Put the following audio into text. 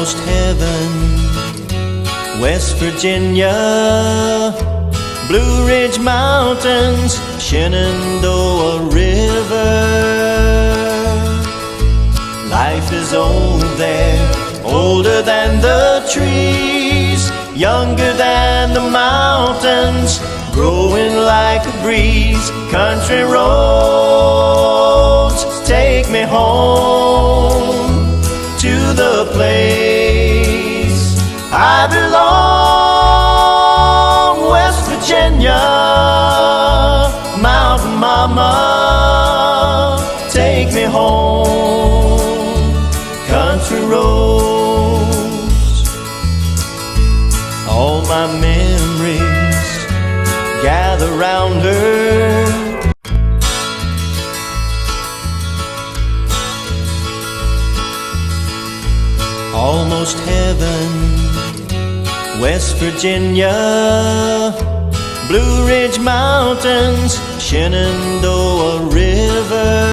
almost heaven. West Virginia, Blue Ridge Mountains, Shenandoah River. Life is old there, older than the trees, younger than the mountains, growing like a breeze. Country roads take me home to the place I belong. West Virginia, Mountain Mama, take me home. Country roads, all my memories gather round her. Almost heaven, West Virginia, Blue Ridge Mountains, Shenandoah River.